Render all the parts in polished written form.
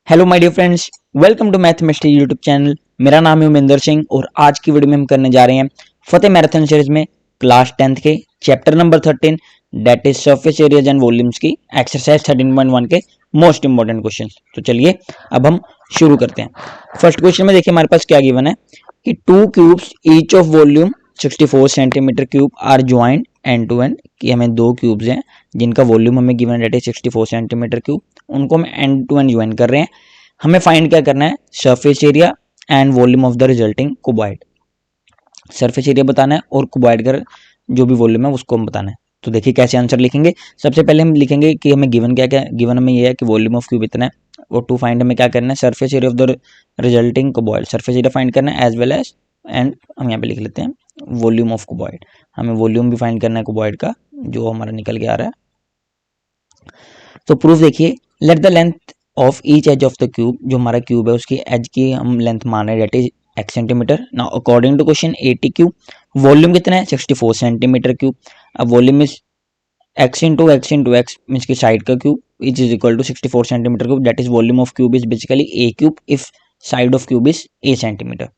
Hello my dear friends, welcome to mathematics YouTube channel. मेरा नाम है उमेंद्र सिंह और आज की वीडियो में हम करने जा रहे हैं फतेह मैराथन सीरीज में क्लास 10th के chapter number 13 that is surface areas and volumes की एक्सरसाइज 13.1 के मोस्ट इंपॉर्टेंट क्वेश्चन। तो चलिए अब हम शुरू करते हैं। फर्स्ट क्वेश्चन में देखिए हमारे पास क्या गिवन है कि two cubes each of volume 64 centimetre cube are joint end to end, कि हमें दो क्यूब्स हैं जिनका वॉल्यूम हमें गिवन है 64 सेंटीमीटर क्यूब, उनको हम एंड टू एंड ज्वाइन कर रहे हैं। हमें फाइंड क्या करना है, surface area and volume of the resulting cuboid. Surface area बताना है और क्यूबॉइड का जो भी वॉल्यूम है उसको हम बताना है। तो देखिए कैसे आंसर लिखेंगे। सबसे पहले हम लिखेंगे कि हमें गिवन क्या क्या गिवन हमें ये है कि वॉल्यूम ऑफ क्यूब इतना है, और टू फाइंड हमें क्या करना है, surface area of the resulting cuboid, surface area find करना है एज वेल एज, एंड हम यहाँ पे लिख लेते हैं वॉल्यूम ऑफ क्यूबॉइड। हमें वॉल्यूम भी फाइंड करना है क्यूबॉइड का जो हमारा निकल के आ रहा है। तो प्रूफ देखिए, let the length of each edge of the cube, जो हमारा क्यूब है उसकी एज की हम लेंथ मान रहे हैं, that is x centimetre. Now according to question 80 cube, volume कितना है 64 सेंटीमीटर क्यूब। अब volume is x into x means की साइड का cube is equal to 64 centimetre cube, that is volume of cube is basically a cube if side of cube is a centimetre.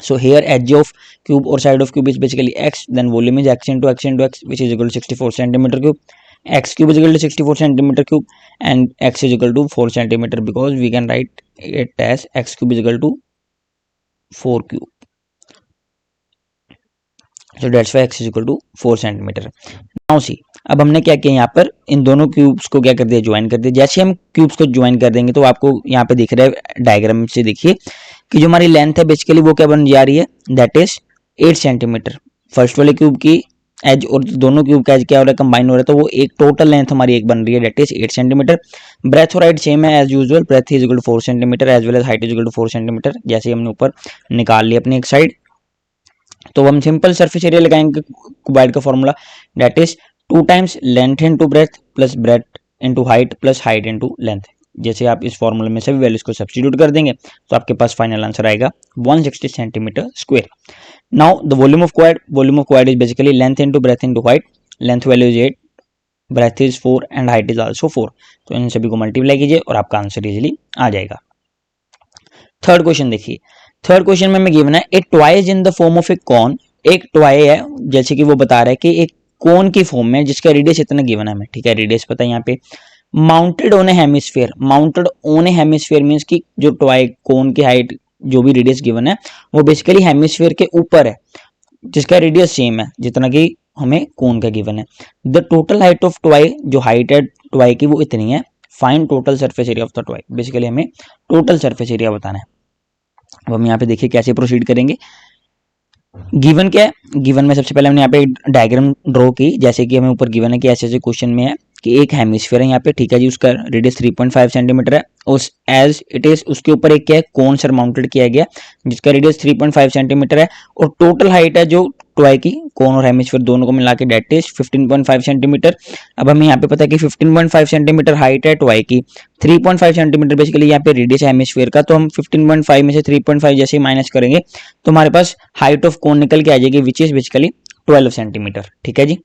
So here edge of cube or side of cube is basically x, then volume is x into x which is equal to 64 centimeter cube. X cube is equal to 64 centimeter cube and x is equal to 4 centimeter, because we can write it as x cube is equal to 4 cube. So that's why x is equal to 4 centimeter. Now see, अब हमने क्या किया, यहाँ पर इन दोनों cubes को क्या कर दिया, ज्वाइन कर दिया। जैसे हम क्यूब्स को ज्वाइन कर देंगे तो आपको यहाँ पे दिख रहा है डायग्राम से, देखिए कि जो हमारी लेंथ है बेसिकली वो क्या बन जा रही है, दैट इज 8 सेंटीमीटर। फर्स्ट वाले क्यूब की एज और दोनों क्यूब का एज क्या हो रहा है, कंबाइन हो रहा है, तो वो एक टोटल लेंथ हमारी एक बन रही है, दैट इज 8 सेंटीमीटर। ब्रेथ और हाइट सेम है as usual, breadth is equal to 4 centimetre as well as height is equal to 4 centimetre, जैसे हमने ऊपर निकाल लिया अपनी एक साइड। तो हम सिंपल सरफेस एरिया लगाएंगे क्यूबॉइड का formula, that is 2 times length into breath plus breadth into height plus height into length. जैसे आप इस फॉर्मूले में सभी वैल्यूज को सब्स्टिट्यूट कर देंगे तो आपके पास फाइनल आंसर आएगा 160 centimetre square. Now the volume of quad is basically length into breadth into height. Length value is 8, breadth is 4 and height is also 4। तो इन सभी को मल्टीप्लाई कीजिए और आपका आंसर इजीली आ जाएगा। थर्ड क्वेश्चन देखिए, थर्ड क्वेश्चन में हमें गिवन है a toy is in the form of a cone. एक टॉय है जैसे कि वो बता रहा है कि एक कोन की फॉर्म में जिसका रेडियस इतना गिवन है हमें, ठीक है, रेडियस पता है यहाँ पे। Mounted on A hemisphere, mounted on A hemisphere means कि जो टॉय कोन की हाइट जो भी रेडियस गिवन है वो बेसिकली हेमिस्फीयर के ऊपर है, जिसका रेडियस सेम है जितना कि हमें कोन का गिवन है। The total height of toy, जो हाइट है टॉय की वो इतनी है। Find total surface area of the toy, basically हमें टोटल सरफेस एरिया बताना है। अब हम यहाँ पे देखिए कैसे प्रोसीड करेंगे। गिवन क्या है, गिवन में सबसे पहले हमने यहाँ पे डायग्राम ड्रॉ की, जैसे कि हमें ऊपर गिवन है कि ऐसे ऐसे क्वेश्चन में है कि एक हेमिस्फीयर है यहाँ पे, ठीक है जी, उसका रेडियस 3.5 सेंटीमीटर है, उस एज इट इज उसके ऊपर एक क्या है, कोन सरमाउंटेड किया गया जिसका रेडियस 3.5 सेंटीमीटर है, और टोटल हाइट है जो टॉय की, कोन और हेमिस्फीयर दोनों को मिला के डेट इज 15.5 सेंटीमीटर। अब हमें यहाँ पे पता है कि 15.5 सेंटीमीटर हाइट है टॉय की, 3.5 सेंटीमीटर बेसिकली यहाँ पे रेडियस है हेमिस्फीयर का, तो हम 15.5 में से 3.5 जैसे ही माइनस करेंगे तो हमारे पास हाइट ऑफ कोन निकल के आ जाएगी विच इज बेसिकली 12 सेंटीमीटर, ठीक है जी।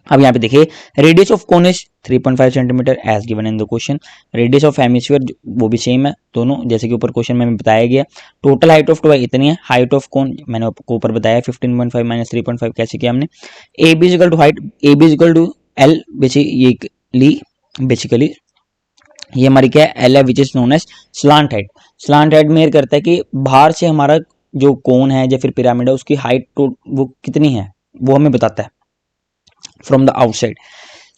अब यहाँ पे देखिए radius of cone is 3.5 centimetre as given in the question. Radius of hemisphere वो भी सेम है दोनों, जैसे कि ऊपर क्वेश्चन में बताया गया। टोटल हाइट ऑफ टॉय इतनी है, हाइट ऑफ कोन मैंने आपको ऊपर बताया 15.5 माइनस 3.5 कैसे किया हमने। A B equal to height, A B equal to L, basically ये हमारी क्या है, एल है which is known as slant height. Slant height measure करता है कि बाहर से हमारा जो कोन है या फिर पिरामिड है उसकी हाइट तो वो कितनी है वो हमें बताता है from the outside.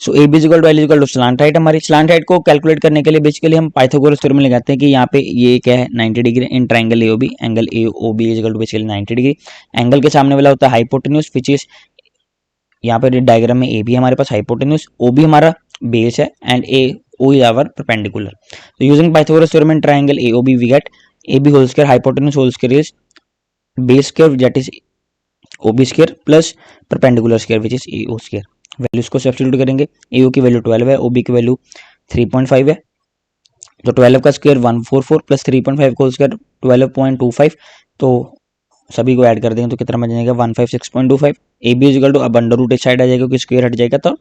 So A B equal to L equal to slant height. हमारी स्लांट हाइट को कैलकुलेट करने के लिए बेसिकली हम पाइथागोरस थ्योरम लगाते हैं कि यहाँ पे ये क्या है 90 degree in triangle AOB, angle AOB is equal to basically 90 degree. Angle के सामने वाला होता है हाइपोटेन्यूज विच इज, यहाँ पे डायग्राम में ए बी हमारे पास हाइपोटेन्यूज, ओ बी हमारा बेस है and A O is our perpendicular. तो using Pythagoras theorem in triangle AOB we get A B whole square hypotenuse whole square is base square that is OB square plus perpendicular square which is AO square. Values को substitute करेंगे, AO की value 12 है, ओबी की value 3.5 है, तो 12 का square 144 plus 3.5 का square 12.25, तो सभी को ऐड कर देंगे तो कितना बन जाएगा 156.25। ए बी इक्वल टू अब अंडर रूट इस साइड आ जाएगा क्योंकि स्क्वायर हट जाएगा, तो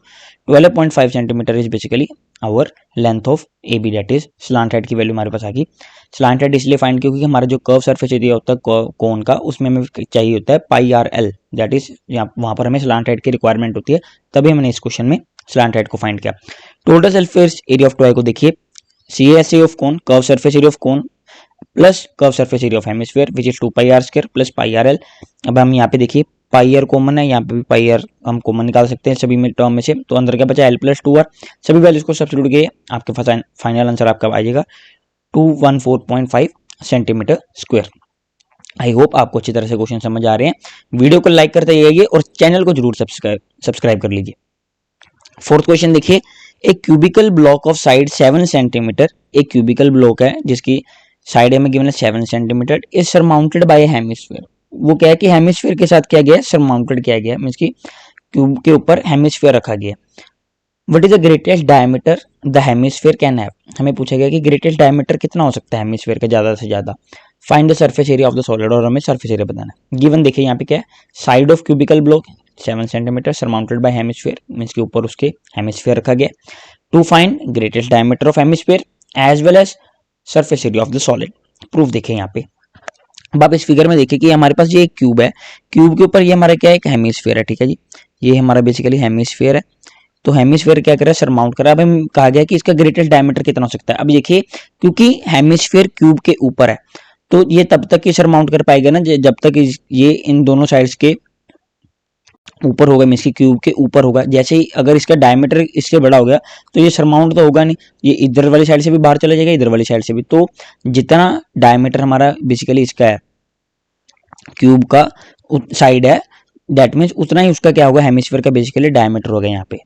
12.5 centimetre is basically our length of A B, that is slant height की वैल्यू हमारे पास आ गई। स्लांट हेड इसलिए फाइंड क्योंकि हमारा जो कर्व सरफेस एरिया होता है कोन का, उसमें हमें चाहिए होता है पाई आर एल, दैट इज वहां पर हमें स्लांट हेड की रिक्वायरमेंट होती है, तभी हमने इस क्वेश्चन में स्लांट हेड को फाइंड किया। Total surface area of toy को देखिए, CSA of cone, curve surface area of cone plus curve surface area of hemisphere which is 2 pi r square plus pi r l. अब हम यहाँ पे देखिए पाई are common है, यहाँ पे भी पाई आर हम कॉमन निकाल सकते हैं सभी में टर्म में से, तो अंदर क्या बचा एल प्लस 2 आर, सभी वैल्यूज को सब्स्टिट्यूट किए, आपके पास फाइनल आंसर आपका आ जाएगा 214.5 सेंटीमीटर स्क्वायर। आई होप आपको अच्छी तरह से क्वेश्चन समझ आ रहे हैं। वीडियो को लाइक करते जाइए और चैनल को जरूर सब्सक्राइब कर लीजिए। फोर्थ क्वेश्चन देखिए, एक cubical block of side 7 centimetre, एक क्यूबिकल ब्लॉक है जिसकी साइड में गिवन है 7 centimetre, is surmounted by hemisphere. वो क्या है कि हेमिस्फीयर के साथ क्या गया है, सरमाउंटेड किया गया है, मींस की क्यूब के ऊपर हेमिस्फीयर रखा गया। What is the greatest diameter the hemisphere can have, हमें पूछा गया कि ग्रेटेस्ट डायमीटर कितना हो सकता है हेमिस्फीयर का ज्यादा से ज्यादा। Find the surface area of the solid, और हमें सरफेस एरिया बताना है। गिवन देखिए यहाँ पे क्या है, side of cubical block 7 centimetre surmounted by hemisphere, means के ऊपर उसके हेमिस्फीयर रखा गया। To find greatest diameter of hemisphere as well as surface area of the solid. Proof देखिए यहाँ पे, अब आप इस फिगर में देखिए कि हमारे पास ये एक क्यूब है, क्यूब के ऊपर ये हमारा क्या है, एक हेमिस्फीयर है, ठीक है जी, ये हमारा बेसिकली हेमिस्फीयर है। तो हेमिस्फीयर क्या कर रहा है, सरमाउंट कर रहा है। अब हम कहा गया कि इसका ग्रेटेस्ट डायमीटर कितना हो सकता है। अब देखिए क्योंकि हेमिस्फीयर क्यूब के ऊपर है, तो ये तब तक ही सरमाउंट कर पाएगा ना जब तक ये इन दोनों साइड्स के ऊपर होगा, मींस की क्यूब के ऊपर होगा। जैसे ही अगर इसका डायमीटर इससे बड़ा हो गया तो ये सरमाउंट तो होगा नहीं, ये इधर वाली साइड से भी बाहर चला जाएगा, इधर वाली साइड से भी। तो जितना डायमीटर हमारा बेसिकली इसका है, क्यूब का साइड है, दैट मीन्स उतना ही उसका क्या होगा, हेमिस्फीयर का बेसिकली डायमीटर होगा यहाँ पे।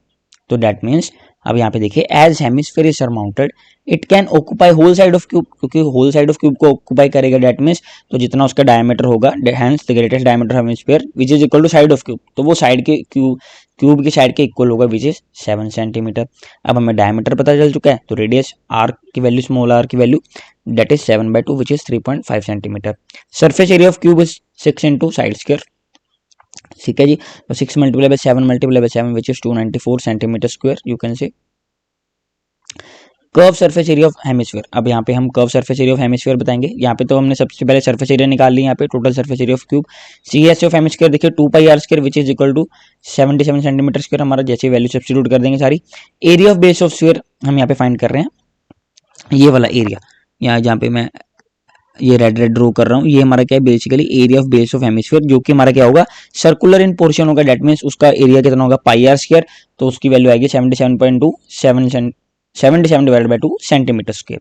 तो दैट मीन्स अब यहाँ पे देखिए, as hemisphere is surmounted it can occupy whole side of cube, क्योंकि होल साइड ऑफ क्यूब को ऑक्यूपाई करेगा, दैट मीन्स तो जितना उसका डायमीटर होगा, hence the greatest diameter of hemisphere which is equal to side of cube, तो वो side के क्यूब की साइड के इक्वल होगा विच इज 7 सेंटीमीटर। अब हमें डायमीटर पता चल चुका है, तो रेडियस आर की वैल्यू, स्मॉल आर की value that is 7/2 which is 3.5 centimetre. Surface area of cube is 6 into side square, ठीक है जी। तो 6 multiply by 7 multiply by 7 which is 294 centimetre square, you can say. Curve surface area of hemisphere, अब यहाँ पे हम curve surface area of hemisphere बताएंगे। यहाँ पे तो हमने सबसे पहले सरफेस एरिया निकाल ली, यहाँ पे total surface area of cube. CSA of hemisphere देखिए 2 pi r square which is equal to 77 centimetre square, हमारा जैसे वैल्यू सब्स्टिट्यूट कर देंगे सारी। Area of base of sphere हम यहाँ पे फाइंड कर रहे हैं, ये वाला एरिया यहाँ जहाँ पे मैं ये रेड ड्रॉ कर रहा हूँ, ये हमारा क्या है basically area of base of hemisphere, जो कि हमारा क्या होगा, सर्कुलर इन पोर्शन होगा, दैट मींस उसका एरिया कितना होगा, पाई आर स्क्वायर, तो उसकी वैल्यू आएगी 77 डिवाइडेड बाय 2 सेंटीमीटर स्क्वायर।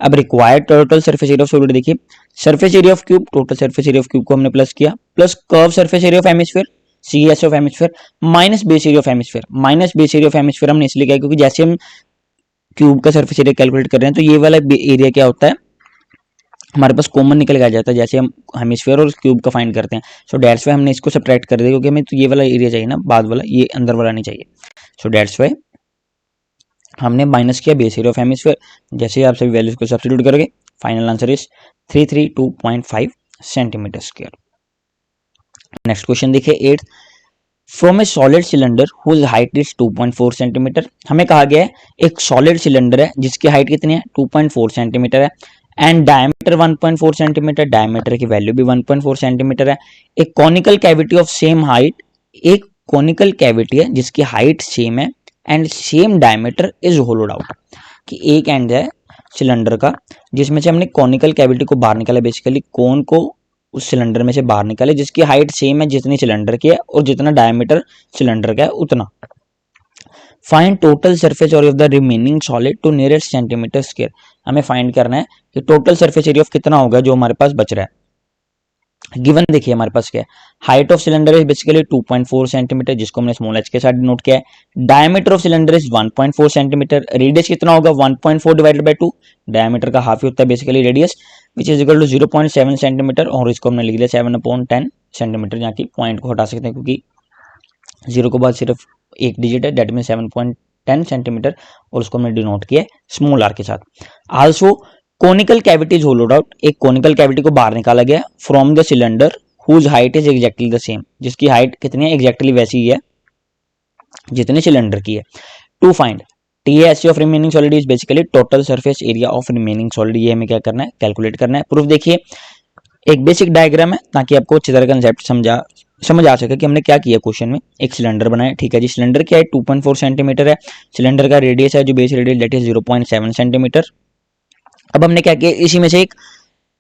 अब required total surface area of solid देखिए, surface area of cube, total surface area of cube को हमने प्लस किया, plus curve surface area of hemisphere CSA of hemisphere minus base area of hemisphere. Minus base area of hemisphere हमने इसलिए किया क्योंकि जैसे हम क्यूब का सरफेस एरिया कैलकुलेट कर रहे हैं, तो ये वाला एरिया क्या होता है, हमारे पास कॉमन निकल के आ जाता है जैसे हम हेमिस्फीयर और क्यूब का फाइंड करते हैं। सो डेट्स वाई हमने इसको सब्ट्रैक्ट कर दिया, क्योंकि हमें तो ये वाला एरिया चाहिए ना, बाद वाला, ये अंदर वाला नहीं चाहिए। सो डेट्स वाई हमने माइनस किया बेस एरिया ऑफ हेमिस्फीयर। जैसे आप सभी वैल्यूज को सब्स्टिट्यूट करोगे, final answer is 332.5 centimetre square. Next question देखिए 8th, from a solid cylinder whose height is 2.4 centimetre. हमें कहा गया है एक सॉलिड सिलेंडर है जिसकी हाइट कितनी है, 2.4 सेंटीमीटर है, एंड डायमीटर 1.4 सेंटीमीटर, डायमीटर की वैल्यू भी 1.4 सेंटीमीटर है। एक conical cavity of same height, एक कॉनिकल कैविटी है जिसकी हाइट सेम है and same diameter is hollowed out, कि एक एंड है सिलेंडर का जिसमें से हमने कॉनिकल कैविटी को बाहर निकाला, बेसिकली कोन को उस सिलेंडर में से बाहर निकाले, जिसकी हाइट सेम है जितनी सिलेंडर की है और जितना डायमीटर सिलेंडर का है उतना। Find total surface area of the remaining solid to nearest centimetre square, हमें फाइंड करना है कि टोटल सरफेस एरिया ऑफ कितना होगा जो हमारे पास बच रहा है। गिवन देखिए हमारे पास क्या है, height of cylinder is basically 2.4 centimetre, जिसको हमने स्मॉल h के साथ डिनोट किया है। Diameter of cylinder is 1.4 centimetre, radius कितना होगा, 1.4 डिवाइडेड बाय 2, डायमीटर का हाफ ही होता है basically radius, which is equal to 0.7 centimetre, और इसको हमने लिख लिया 7/10 सेंटीमीटर, यहाँ की पॉइंट को हटा सकते हैं क्योंकि जीरो के बाद सिर्फ एक डिजिट है, दैट मीन 7.10 सेंटीमीटर, और उसको हमने डिनोट किया स्मॉल आर के साथ। Also conical cavity is hollowed out, एक कोनिकल कैविटी को बाहर निकाला गया from the cylinder whose height is exactly the same, जिसकी हाइट कितनी है, एग्जैक्टली वैसी ही है जितनी सिलेंडर की है। To find TASC of remaining solid is basically total surface area of remaining solid. ये हमें क्या करना है, कैलकुलेट करना है। प्रूफ देखिए, एक बेसिक डायग्राम है ताकि आपको अच्छी तरह कंसेप्ट समझ आ सके कि हमने क्या किया। क्वेश्चन में एक सिलेंडर बनाया, ठीक है जी। सिलेंडर क्या है, 2.4 सेंटीमीटर है। सिलेंडर का रेडियस है जो base radius that is 0.7 centimetre. अब हमने क्या किया, इसी में से एक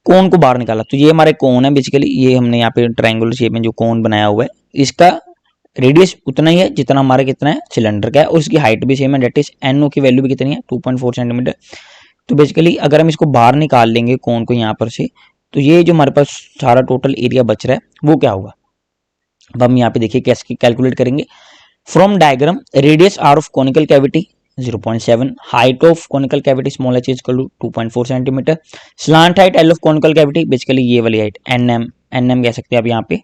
कोन को बाहर निकाला। तो ये हमारे कोन है बेसिकली, ये हमने यहाँ पे ट्रायंगुलर शेप में जो कोन बनाया हुआ है, इसका रेडियस उतना ही है जितना हमारा कितना है सिलेंडर का है, और इसकी हाइट भी सेम है, दैट इज NO की वैल्यू भी कितनी है, 2.4 सेंटीमीटर। तो बेसिकली अगर हम इसको बाहर निकाल लेंगे कोन को यहाँ पर से, तो ये जो हमारे पास सारा टोटल एरिया बच रहा है वो क्या होगा। अब हम यहाँ पे देखिए कैसे कैलकुलेट करेंगे। From diagram, radius r of conical cavity 0.7, height of conical cavity small h equal to 2.4 centimetre, slant height L of conical cavity basically ये वाली हाइट NM कह सकते हैं आप यहाँ पे।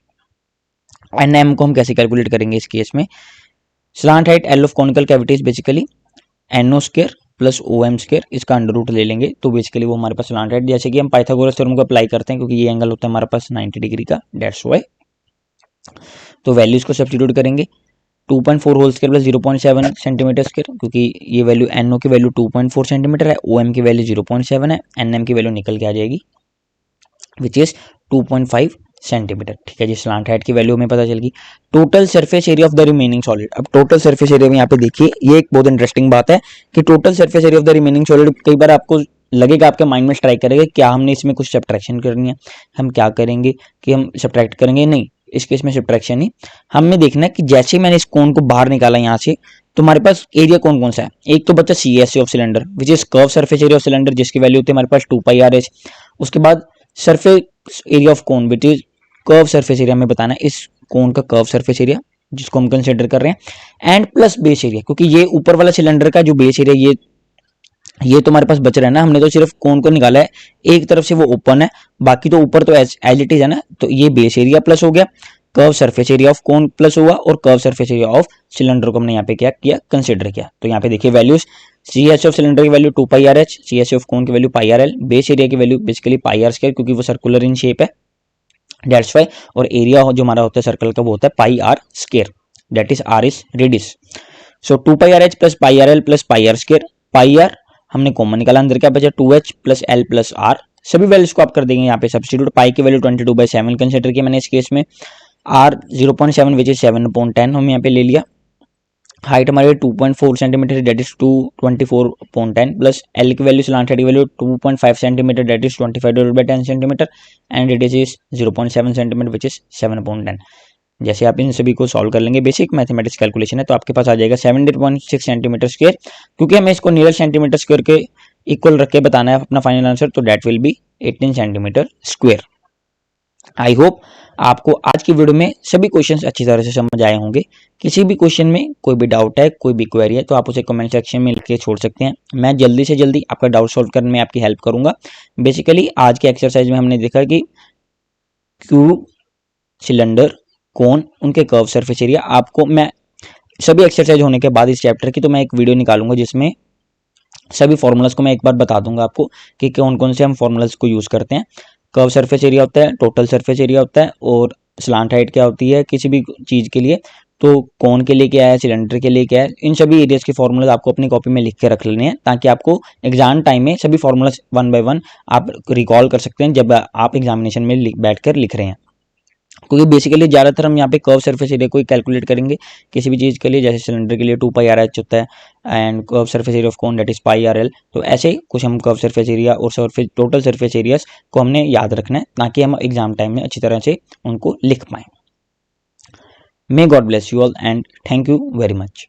NM को हम कैसे कैलकुलेट करेंगे इस केस में, slant height L of conical cavity is basically NO square plus OM square, इसका अंडर रूट ले लेंगे तो बेसिकली वो हमारे पास स्लांट हाइट, जैसे कि हम पाइथागोरस थ्योरम को अप्लाई करते हैं क्योंकि ये एंगल होता है हमारे पास 90 डिग्री का, दैट्स व्हाई। तो वैल्यूज को सब्स्टिट्यूट करेंगे, 2.4 whole square plus 0.7 centimetre square, क्योंकि ये वैल्यू NO की वैल्यू 2.4 सेंटीमीटर है, OM की वैल्यू 0.7 है, NM की वैल्यू निकल के आ जाएगी विच इज 2.5 सेंटीमीटर, ठीक है जी। स्लांट हाइट की वैल्यू हमें पता चल गई। Total surface area of the remaining solid, अब टोटल सरफेस एरिया में यहाँ पे देखिए, ये एक बहुत इंटरेस्टिंग बात है कि total surface area of the remaining solid, कई बार आपको लगेगा, आपके माइंड में स्ट्राइक करेगा क्या हमने इसमें कुछ सब्ट्रैक्शन करनी है। हम क्या करेंगे कि हम सब्ट्रैक्ट करेंगे, नहीं, इस केस में सब्ट्रैक्शन नहीं, हमें देखना है कि जैसे मैंने इस कोन को बाहर निकाला यहाँ से, तो हमारे पास एरिया कौन कौन सा है। एक तो बच्चा CSA of cylinder which is curve surface area of cylinder, जिसकी वैल्यू होती है हमारे पास 2πRh। उसके बाद surface area of cone which is curve surface area, में बताना है इस कोन का कर्व सरफेस एरिया जिसको हम कंसिडर कर रहे हैं, एंड प्लस बेस एरिया, क्योंकि ये ऊपर वाला सिलेंडर का जो बेस एरिया ये तो हमारे पास बच रहा है ना, हमने तो सिर्फ कोन को निकाला है, एक तरफ से वो ओपन है, बाकी तो ऊपर तो एज इट इज है ना। तो ये बेस एरिया प्लस हो गया, curve surface area of cone plus हुआ, और curve surface area of cylinder को हमने यहाँ पे क्या किया, कंसिडर किया। तो यहाँ पे देखिए वैल्यूज, CSA ऑफ सिलेंडर की वैल्यू 2πRh, CSA ऑफ कोन की वैल्यू πRL, बेस एरिया की वैल्यू बेसिकली πr स्क्वायर क्योंकि वो सर्कुलर इन शेप है, दैट्स व्हाई, और एरिया जो हमारा होता है सर्कल का वो होता है πr square, that is r is radius. So 2πRh plus πRL plus πr square, πr हमने कॉमन निकाला, अंदर क्या बचा 2h plus L plus R, सभी वैल्यूज को आप कर देंगे यहाँ पे सब्स्टिट्यूट। पाई की वैल्यू 22/7 कंसिडर किया मैंने इस केस में, R 0.7 विच इज 7/10 हम यहाँ पे ले लिया। हाइट हमारे 2.4 centimetre that is 224/10 plus L की वैल्यू स्लांट हाइट की value 2.5 centimetre that is 25/10 centimetre, and radius is 0.7 centimetre which is 7/10। जैसे आप इन सभी को सॉल्व कर लेंगे, बेसिक मैथमेटिक्स कैलकुलेशन है, तो आपके पास आ जाएगा 70.6 सेंटीमीटर स्क्वायर, क्योंकि हमें इसको नियर सेंटीमीटर स्क्वायर के इक्वल रख के बताना है अपना फाइनल आंसर, तो that will be 18 centimetre square. I hope आपको आज की वीडियो में सभी क्वेश्चंस अच्छी तरह से समझ आए होंगे। किसी भी क्वेश्चन में कोई भी डाउट है, कोई भी क्वेरी है, तो आप उसे कमेंट सेक्शन में लिख के छोड़ सकते हैं। मैं जल्दी से जल्दी आपका डाउट सॉल्व करने में आपकी हेल्प करूंगा। बेसिकली आज के एक्सरसाइज में हमने देखा कि क्यूब, सिलेंडर, कोन, उनके कर्व सरफेस एरिया। आपको मैं सभी एक्सरसाइज होने के बाद इस चैप्टर की तो मैं एक वीडियो निकालूंगा जिसमें सभी फॉर्मूलाज को मैं एक बार बता दूंगा आपको कि कौन कौन से हम फॉर्मूलाज को यूज करते हैं। कर्व सरफेस एरिया होता है, टोटल सरफेस एरिया होता है, और स्लांट हाइट क्या होती है किसी भी चीज के लिए, तो कोन के लिए क्या है, सिलेंडर के लिए क्या है, इन सभी एरियाज के फॉर्मूलाज आपको अपनी कॉपी में लिख के रख लेने हैं ताकि आपको एग्जाम टाइम में सभी फॉर्मूलाज 1 बाय 1 आप रिकॉल कर सकते हैं जब आप एग्जामिनेशन में बैठकर लिख रहे हैं। क्योंकि बेसिकली ज़्यादातर हम यहाँ पे कर्व सरफेस एरिया को ही कैलकुलेट करेंगे किसी भी चीज़ के लिए, जैसे सिलेंडर के लिए 2πRh होता है, and curve surface area of cone that is πRL। तो ऐसे ही कुछ हम कर्व सरफेस एरिया और टोटल सरफेस एरियाज को हमने याद रखना है ताकि हम एग्जाम टाइम में अच्छी तरह से उनको लिख पाएँ। May God bless you all and thank you very much.